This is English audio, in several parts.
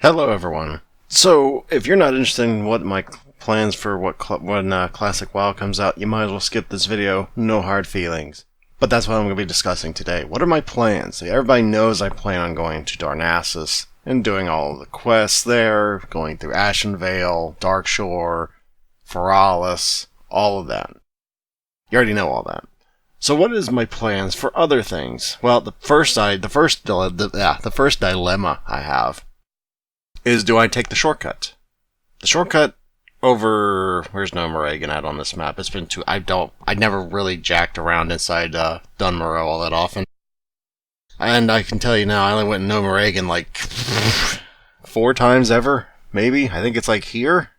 Hello, everyone. So, if you're not interested in what my plans for when Classic WoW comes out, you might as well skip this video. No hard feelings. But that's what I'm going to be discussing today. What are my plans? Everybody knows I plan on going to Darnassus and doing all of the quests there, going through Ashenvale, Darkshore, Feralis, all of that. You already know all that. So what is my plans for other things? Well, the first dilemma I have is, do I take the shortcut? The shortcut over, where's Nomoragan at on this map? It's been I never really jacked around inside Dunmorrow all that often. And I can tell you now, I only went in Nomoragan like 4 times ever, maybe. I think it's like here.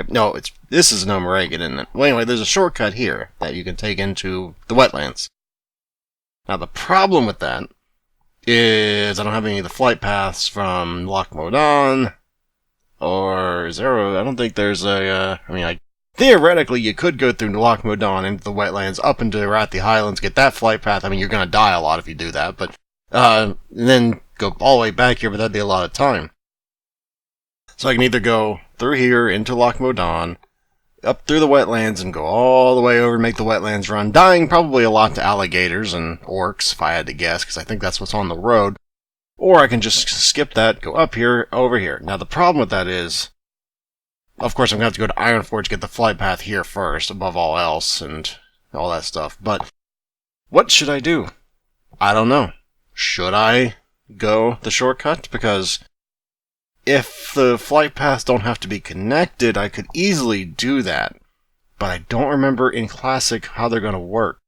No, this is Nomoragan, isn't it? Well, anyway, there's a shortcut here that you can take into the wetlands. Now, the problem with that is I don't have any of the flight paths from Loch Modan, or Zero. I don't think there's theoretically you could go through Loch Modan into the wetlands, up into the Arathi Highlands, get that flight path. I mean, you're gonna die a lot if you do that, but, and then go all the way back here, but that'd be a lot of time. So I can either go through here into Loch Modan, up through the wetlands, and go all the way over and make the wetlands run, dying probably a lot to alligators and orcs, if I had to guess, because I think that's what's on the road. Or I can just skip that, go up here, over here. Now, the problem with that is, of course, I'm going to have to go to Ironforge, get the flight path here first, above all else, and all that stuff. But what should I do? I don't know. Should I go the shortcut? Because if the flight paths don't have to be connected, I could easily do that. But I don't remember in Classic how they're going to work.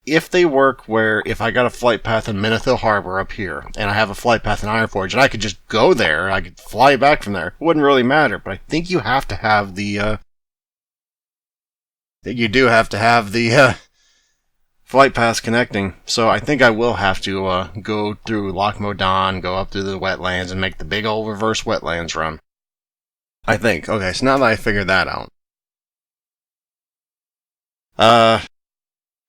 If they work where, if I got a flight path in Menethil Harbor up here, and I have a flight path in Ironforge, and I could just go there, I could fly back from there, it wouldn't really matter. But I think you have to have the, flight paths connecting. So I think I will have to go through Loch Modan, go up through the wetlands, and make the big old reverse wetlands run. I think. Okay, so now that I figured that out,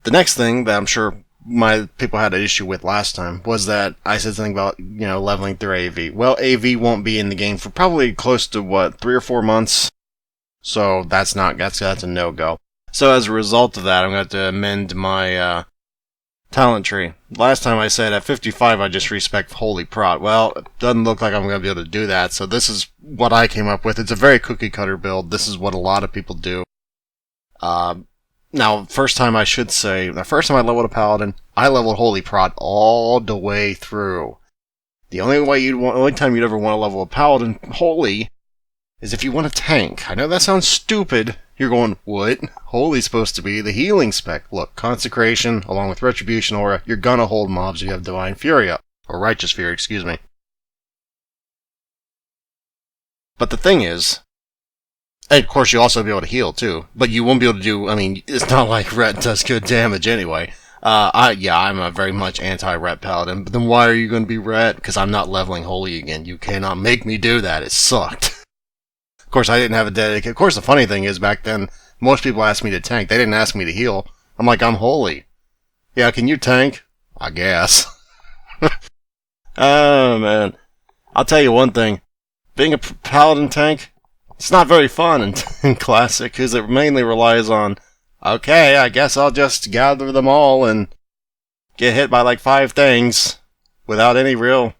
the next thing that I'm sure my people had an issue with last time was that I said something about, leveling through AV. Well, AV won't be in the game for probably close to, 3 or 4 months. So that's a no-go. So as a result of that, I'm going to have to amend my talent tree. Last time I said at 55 I just respec Holy Prot. Well, it doesn't look like I'm going to be able to do that, so this is what I came up with. It's a very cookie-cutter build. This is what a lot of people do. Now, the first time I leveled a Paladin, I leveled Holy Prot all the way through. The only time you'd ever want to level a Paladin Holy is if you want a tank. I know that sounds stupid. You're going, what? Holy's supposed to be the healing spec. Look, Consecration, along with Retribution Aura, you're gonna hold mobs if you have Divine Fury up. Or Righteous Fury, excuse me. But the thing is, and of course you'll also be able to heal too, but you won't be able to do, it's not like Ret does good damage anyway. I'm a very much anti-Ret Paladin, but then why are you going to be Ret? Because I'm not leveling Holy again. You cannot make me do that. It sucked. Of course, I didn't have a dedicated. Of course, the funny thing is, back then, most people asked me to tank. They didn't ask me to heal. I'm like, I'm Holy. Yeah, can you tank? I guess. Oh, man. I'll tell you one thing. Being a Paladin tank, it's not very fun in Classic, because it mainly relies on, okay, I guess I'll just gather them all and get hit by like 5 things without any real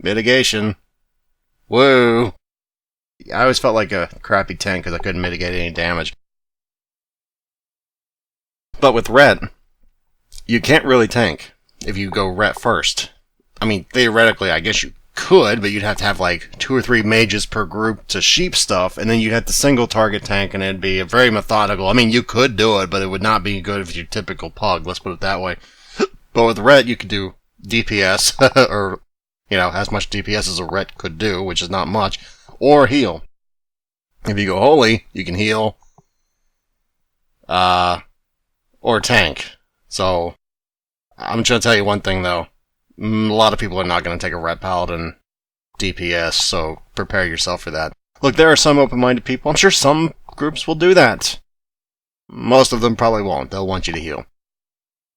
mitigation. Woo! I always felt like a crappy tank because I couldn't mitigate any damage. But with Ret, you can't really tank if you go Ret first. Theoretically, I guess you could, but you'd have to have like 2 or 3 mages per group to sheep stuff, and then you'd have to single target tank, and it'd be very methodical. You could do it, but it would not be good if you're typical pug, let's put it that way. But with Ret, you could do DPS, or, as much DPS as a Ret could do, which is not much. Or heal. If you go Holy, you can heal. Or tank. So, I'm just going to tell you one thing though. A lot of people are not going to take a Ret Paladin DPS, so prepare yourself for that. Look, there are some open-minded people. I'm sure some groups will do that. Most of them probably won't. They'll want you to heal.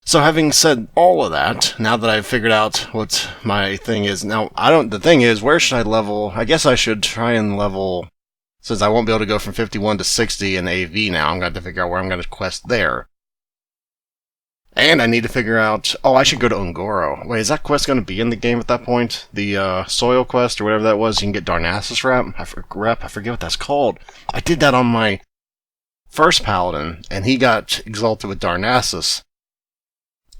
So having said all of that, now that I've figured out what my thing is, now the thing is, where should I level? I guess I should try and level, since I won't be able to go from 51 to 60 in AV now, I'm going to have to figure out where I'm going to quest there. And I need to figure out, I should go to Ungoro. Wait, is that quest going to be in the game at that point? The soil quest or whatever that was, you can get Darnassus rep? I forget what that's called. I did that on my first paladin, and he got exalted with Darnassus.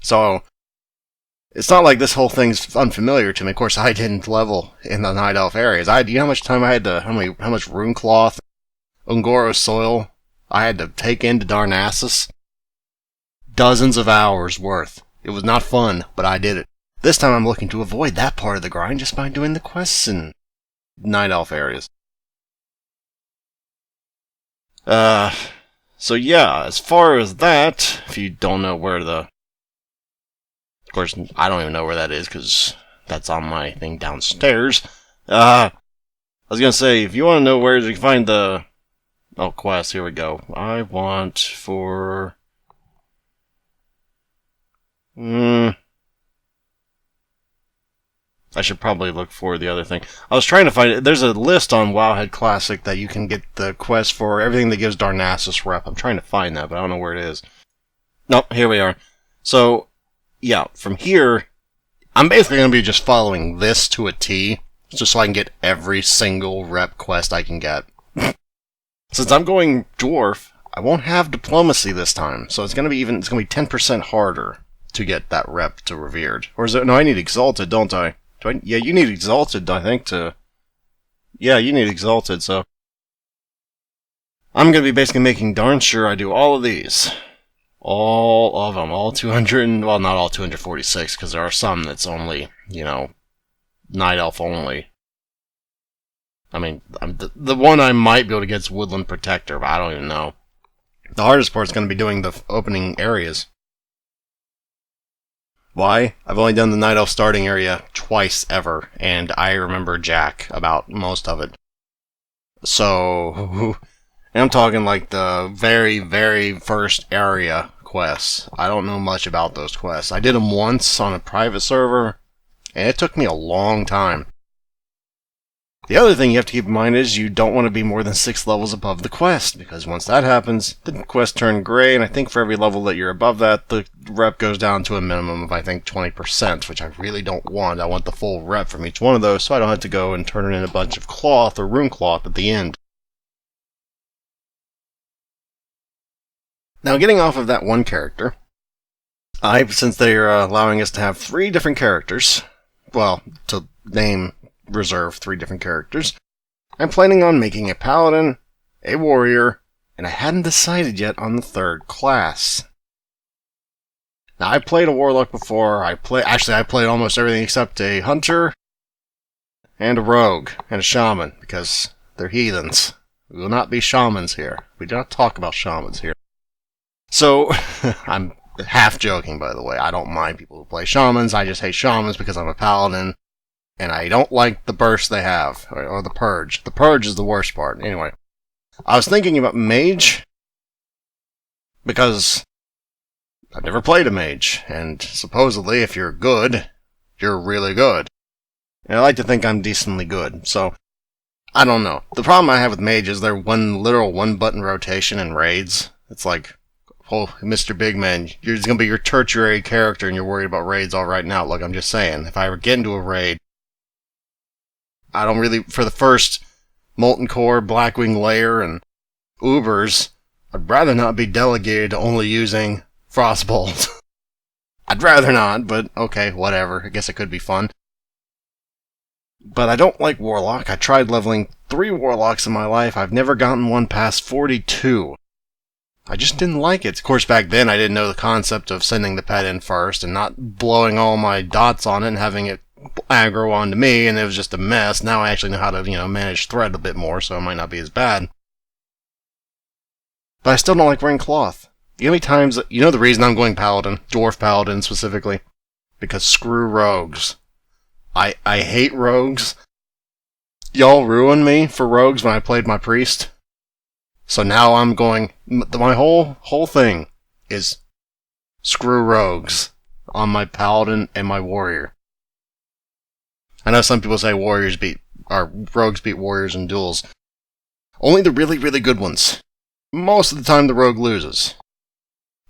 So, it's not like this whole thing's unfamiliar to me. Of course, I didn't level in the Night Elf areas. Do you know how much time I had to, how much rune cloth, Ungoro soil I had to take into Darnassus? Dozens of hours worth. It was not fun, but I did it. This time I'm looking to avoid that part of the grind just by doing the quests in Night Elf areas. So yeah, as far as that, if you don't know where of course, I don't even know where that is, because that's on my thing downstairs. I was gonna say, if you want to know where you can find the... quest, here we go. I want for... I should probably look for the other thing. I was trying to find it. There's a list on Wowhead Classic that you can get the quest for everything that gives Darnassus rep. I'm trying to find that, but I don't know where it is. Nope, here we are. So... yeah, from here, I'm basically going to be just following this to a T, just so I can get every single rep quest I can get. Since I'm going Dwarf, I won't have Diplomacy this time, so it's going to be 10% harder to get that rep to Revered. Or is it, no, I need Exalted, don't I? Yeah, you need Exalted, I think, yeah, you need Exalted, so... I'm going to be basically making darn sure I do all of these. All of them, all 200, well, not all 246, because there are some that's only, Night Elf only. I mean, the one I might be able to get is Woodland Protector, but I don't even know. The hardest part is going to be doing the opening areas. Why? I've only done the Night Elf starting area twice ever, and I remember jack about most of it. So... and I'm talking like the very, very first area quests. I don't know much about those quests. I did them once on a private server, and it took me a long time. The other thing you have to keep in mind is you don't want to be more than 6 levels above the quest, because once that happens, the quest turns gray, and I think for every level that you're above that, the rep goes down to a minimum of, I think, 20%, which I really don't want. I want the full rep from each one of those, so I don't have to go and turn in a bunch of cloth or rune cloth at the end. Now, getting off of that one character, since they're allowing us to have 3 different characters, to reserve 3 different characters, I'm planning on making a paladin, a warrior, and I hadn't decided yet on the 3rd class. Now, I played a warlock before. I played almost everything except a hunter, and a rogue, and a shaman, because they're heathens. We will not be shamans here. We do not talk about shamans here. So, I'm half joking, by the way. I don't mind people who play shamans. I just hate shamans because I'm a paladin, and I don't like the burst they have, or the purge. The purge is the worst part. Anyway, I was thinking about mage, because I've never played a mage, and supposedly if you're good, you're really good. And I like to think I'm decently good, so I don't know. The problem I have with mages, they're one button rotation in raids. It's like... oh, Mr. Big Man, you're going to be your tertiary character and you're worried about raids all right now. Look, I'm just saying, if I ever get into a raid, I don't really, for the first Molten Core, Blackwing Lair, and Ubers, I'd rather not be delegated to only using Frostbolt. I'd rather not, but okay, whatever. I guess it could be fun. But I don't like Warlock. I tried leveling 3 Warlocks in my life. I've never gotten one past 42. I just didn't like it. Of course, back then I didn't know the concept of sending the pet in first and not blowing all my dots on it and having it aggro onto me, and it was just a mess. Now I actually know how to, manage thread a bit more, so it might not be as bad. But I still don't like wearing cloth. You know how many times... the reason I'm going Paladin, Dwarf Paladin specifically? Because screw rogues. I hate rogues. Y'all ruined me for rogues when I played my priest. So now I'm going... my whole thing is Screw rogues on my paladin and my warrior. I know some people say rogues beat warriors in duels. Only the really, really good ones. Most of the time the rogue loses.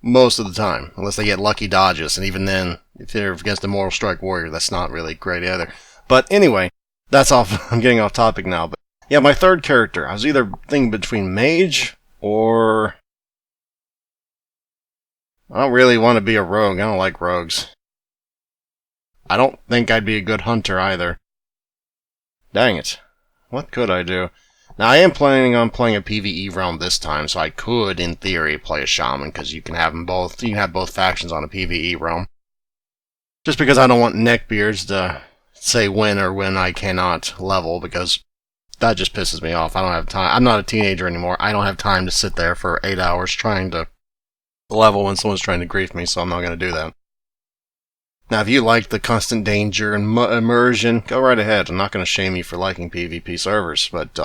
Most of the time. Unless they get lucky dodges, and even then, if they're against a Mortal Strike warrior, that's not really great either. But anyway, that's off. I'm getting off topic now. But yeah, my third character. I was either thinking between mage or... I don't really want to be a rogue. I don't like rogues. I don't think I'd be a good hunter either. Dang it. What could I do? Now, I am planning on playing a PvE realm this time, so I could, in theory, play a shaman, because you can have them both. You can have both factions on a PvE realm. Just because I don't want neckbeards to say when or when I cannot level, because that just pisses me off. I don't have time. I'm not a teenager anymore. I don't have time to sit there for 8 hours trying to level when someone's trying to grief me, so I'm not going to do that. Now, if you like the constant danger and immersion, go right ahead. I'm not going to shame you for liking PvP servers, but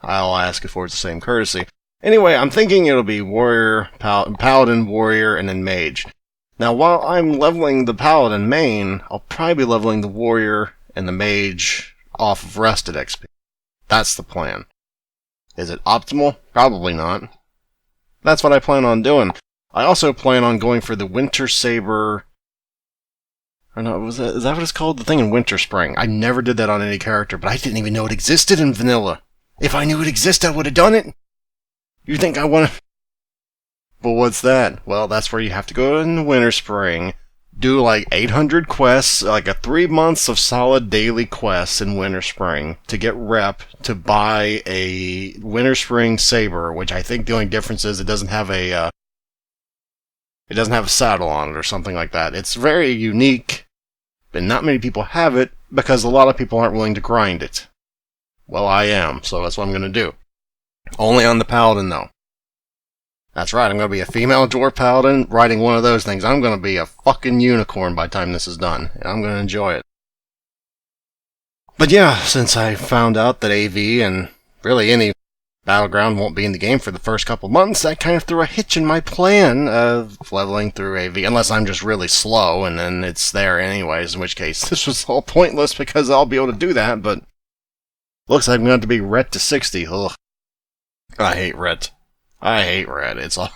I'll ask if it's the same courtesy. Anyway, I'm thinking it'll be warrior, paladin, warrior, and then mage. Now, while I'm leveling the paladin main, I'll probably be leveling the warrior and the mage off of rested XP. That's the plan. Is it optimal? Probably not. That's what I plan on doing. I also plan on going for the Winter Saber... Or no, is that what it's called? The thing in Winter Spring. I never did that on any character, but I didn't even know it existed in vanilla. If I knew it existed, I would have done it. You think I want to... But what's that? Well, that's where you have to go in the Winter Spring, do like 800 quests, like a 3 months of solid daily quests in Winter Spring to get rep to buy a Winter Spring Saber, which I think the only difference is it doesn't have a saddle on it or something like that. It's very unique, but not many people have it because a lot of people aren't willing to grind it. Well, I am, so that's what I'm going to do. Only on the paladin, though. That's right, I'm going to be a female dwarf paladin riding one of those things. I'm going to be a fucking unicorn by the time this is done, and I'm going to enjoy it. But yeah, since I found out that AV and really any Battleground won't be in the game for the first couple months, that kind of threw a hitch in my plan of leveling through AV, unless I'm just really slow, and then it's there anyways, in which case this was all pointless because I'll be able to do that, but looks like I'm going to be ret to 60. Ugh. I hate ret. I hate ret. It's all...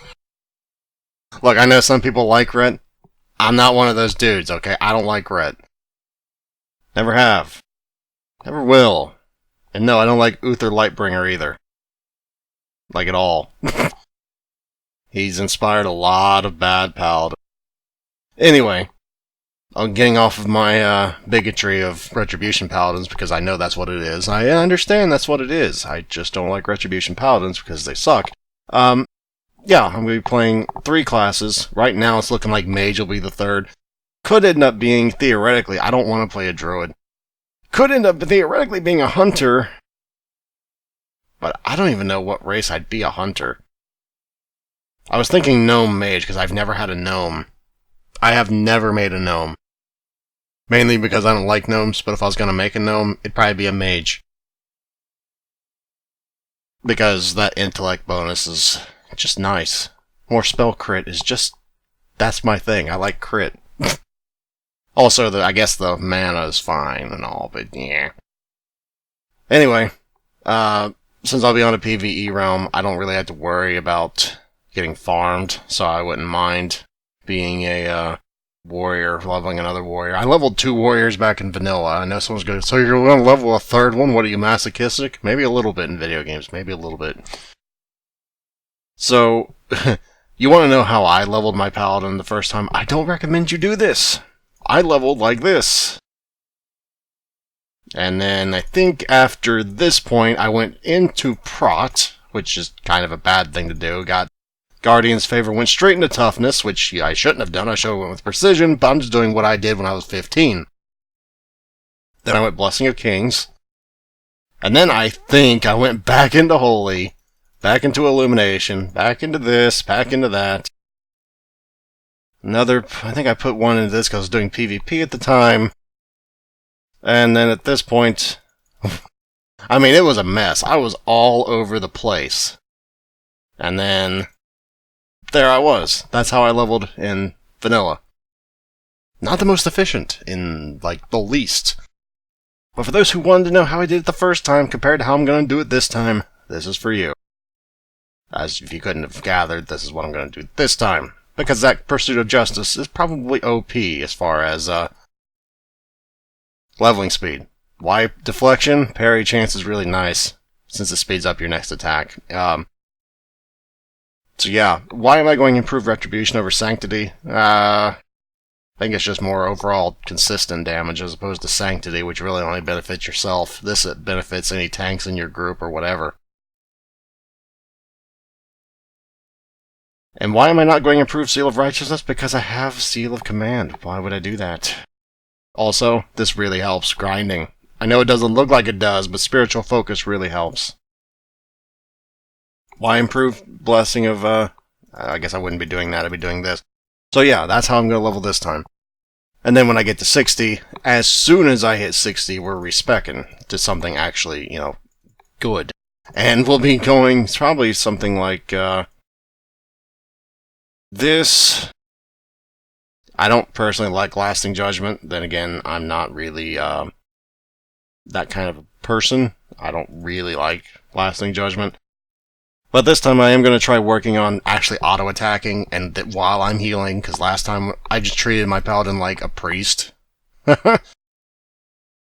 Look, I know some people like ret. I'm not one of those dudes, okay? I don't like ret. Never have. Never will. And no, I don't like Uther Lightbringer either. Like at all. He's inspired a lot of bad paladins. Anyway, I'm getting off of my bigotry of Retribution Paladins because I know that's what it is. I understand that's what it is. I just don't like Retribution Paladins because they suck. Yeah, I'm going to be playing 3 classes. Right now it's looking like Mage will be the 3rd. Could end up being, theoretically, I don't want to play a Druid. Could end up theoretically being a Hunter. But I don't even know what race I'd be a Hunter. I was thinking Gnome Mage, because I've never had a Gnome. I have never made a Gnome. Mainly because I don't like Gnomes, but if I was going to make a Gnome, it'd probably be a Mage. Because that intellect bonus is just nice. More spell crit is just... That's my thing. I like crit. Also, I guess the mana is fine and all, but yeah. Anyway, since I'll be on a PvE realm, I don't really have to worry about getting farmed, so I wouldn't mind being a warrior, leveling another warrior. I leveled 2 warriors back in vanilla. I know someone's going to, so you're going to level a 3rd one? What are you, masochistic? Maybe a little bit in video games, maybe a little bit. So, you want to know how I leveled my paladin the first time? I don't recommend you do this. I leveled like this. And then I think after this point, I went into Prot, which is kind of a bad thing to do. Got Guardian's Favor, went straight into Toughness, which I shouldn't have done. I should have went with Precision, but I'm just doing what I did when I was 15. Then I went Blessing of Kings. And then I think I went back into Holy, back into Illumination, back into this, back into that. I think I put one into this because I was doing PvP at the time. And then at this point, I mean, it was a mess. I was all over the place. And then, there I was. That's how I leveled in vanilla. Not the most efficient, in, like, the least. But for those who wanted to know how I did it the first time compared to how I'm going to do it this time, this is for you. As if you couldn't have gathered, this is what I'm going to do this time. Because that Pursuit of Justice is probably OP as far as, leveling speed. Why deflection? Parry chance is really nice, since it speeds up your next attack. So yeah, why am I going to improve Retribution over Sanctity? I think it's just more overall consistent damage as opposed to Sanctity, which really only benefits yourself. This benefits any tanks in your group or whatever. And why am I not going to improve Seal of Righteousness? Because I have Seal of Command. Why would I do that? Also, this really helps grinding. I know it doesn't look like it does, but Spiritual Focus really helps. Why improve Blessing of, I guess I wouldn't be doing that, I'd be doing this. So yeah, that's how I'm going to level this time. And then when I get to 60, as soon as I hit 60, we're respecking to something actually, you know, good. And we'll be going probably something like, this. I don't personally like Lasting Judgment. Then again, I'm not really, that kind of a person. I don't really like Lasting Judgment. But this time I am going to try working on actually auto-attacking and while I'm healing, because last time I just treated my paladin like a priest.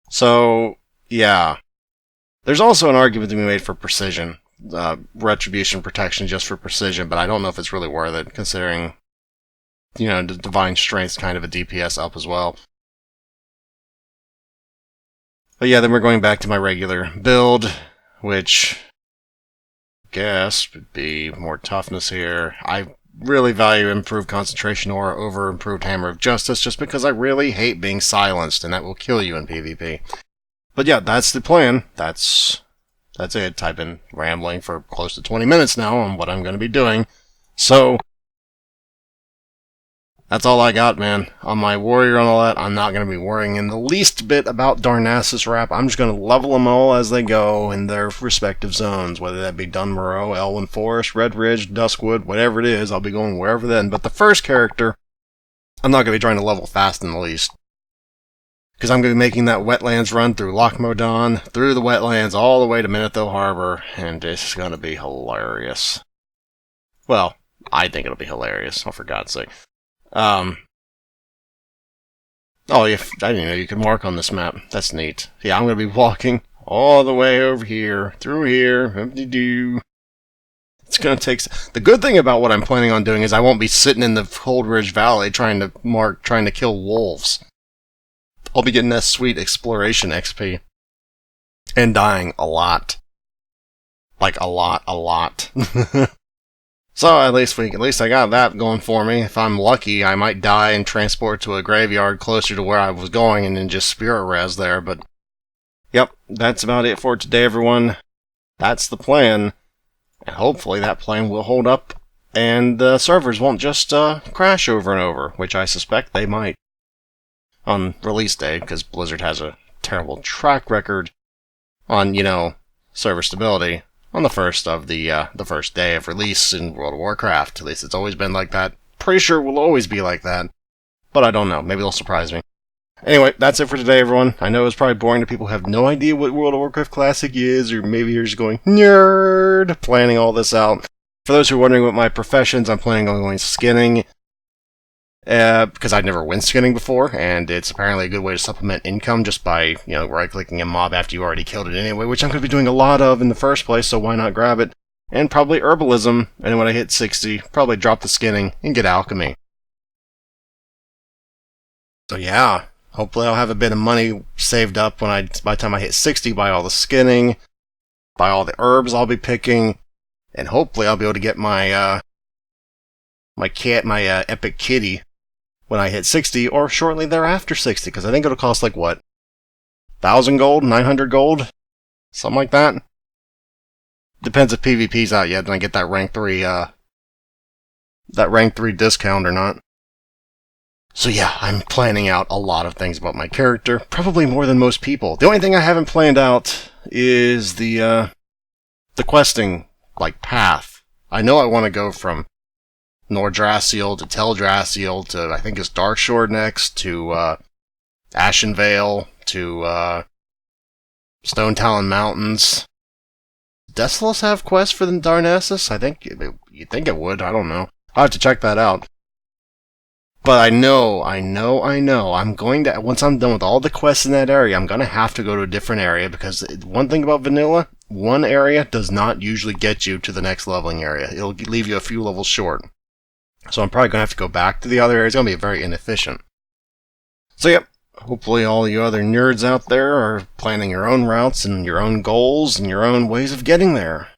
So, yeah. There's also an argument to be made for precision. Retribution protection just for precision, but I don't know if it's really worth it, considering, you know, the Divine Strength's kind of a DPS up as well. But yeah, then we're going back to my regular build, which guess would be more toughness here. I really value improved concentration aura over improved Hammer of Justice just because I really hate being silenced, and that will kill you in PvP. But yeah, that's the plan. That's it. I've been rambling for close to 20 minutes now on what I'm going to be doing. So that's all I got, man. On my warrior and all that, I'm not going to be worrying in the least bit about Darnassus Wrap. I'm just going to level them all as they go in their respective zones, whether that be Dunmoreau, Elwyn Forest, Red Ridge, Duskwood, whatever it is, I'll be going wherever then. But the first character, I'm not going to be trying to level fast in the least. Because I'm going to be making that wetlands run through Lochmodon, through the wetlands, all the way to Minotho Harbor, and it's going to be hilarious. Well, I think it'll be hilarious, oh, for God's sake. Oh, yeah, I didn't know you could mark on this map. That's neat. Yeah, I'm going to be walking all the way over here, through here, it's going to take... The good thing about what I'm planning on doing is I won't be sitting in the Cold Ridge Valley trying to kill wolves. I'll be getting that sweet exploration XP. And dying a lot. Like, a lot. So, at least I got that going for me. If I'm lucky, I might die and transport to a graveyard closer to where I was going and then just spirit res there, but... Yep, that's about it for today, everyone. That's the plan. And hopefully that plan will hold up, and the servers won't just crash over and over, which I suspect they might. On release day, because Blizzard has a terrible track record on, you know, server stability. On the first day of release in World of Warcraft. At least it's always been like that. Pretty sure it will always be like that. But I don't know. Maybe they'll surprise me. Anyway, that's it for today, everyone. I know it's probably boring to people who have no idea what World of Warcraft Classic is, or maybe you're just going, nerd, planning all this out. For those who are wondering what my professions, I'm planning on going skinning. Because I'd never went skinning before, and it's apparently a good way to supplement income just by, you know, right-clicking a mob after you already killed it anyway, which I'm going to be doing a lot of in the first place, so why not grab it? And probably herbalism, and when I hit 60, probably drop the skinning and get alchemy. So yeah, hopefully I'll have a bit of money saved up by the time I hit 60, buy all the skinning, buy all the herbs I'll be picking, and hopefully I'll be able to get my, my epic kitty when I hit 60, or shortly thereafter 60, because I think it'll cost like, what? 1,000 gold? 900 gold? Something like that? Depends if PvP's out yet, then I get that rank 3 discount or not. So yeah, I'm planning out a lot of things about my character, probably more than most people. The only thing I haven't planned out is the questing, like, path. I know I want to go from Nordrassil to Teldrassil to, I think it's Darkshore next, to Ashenvale, to Stone Talon Mountains. Does Desolus have quests for the Darnassus? You'd think it would, I don't know. I'll have to check that out. But I know, I'm going to, once I'm done with all the quests in that area, I'm going to have to go to a different area, because one thing about vanilla, one area does not usually get you to the next leveling area. It'll leave you a few levels short. So I'm probably going to have to go back to the other area. It's going to be very inefficient. So yep, hopefully all you other nerds out there are planning your own routes and your own goals and your own ways of getting there.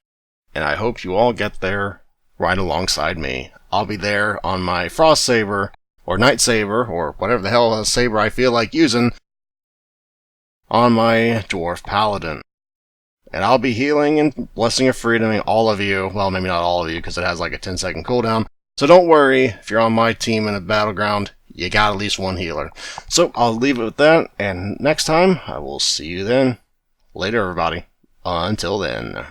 And I hope you all get there right alongside me. I'll be there on my Frost Saber, or Night Saber, or whatever the hell saber I feel like using, on my Dwarf Paladin. And I'll be healing and Blessing of Freedom all of you. Well, maybe not all of you, because it has like a 10-second cooldown. So don't worry, if you're on my team in a battleground, you got at least one healer. So I'll leave it with that, and next time, I will see you then. Later, everybody. Until then.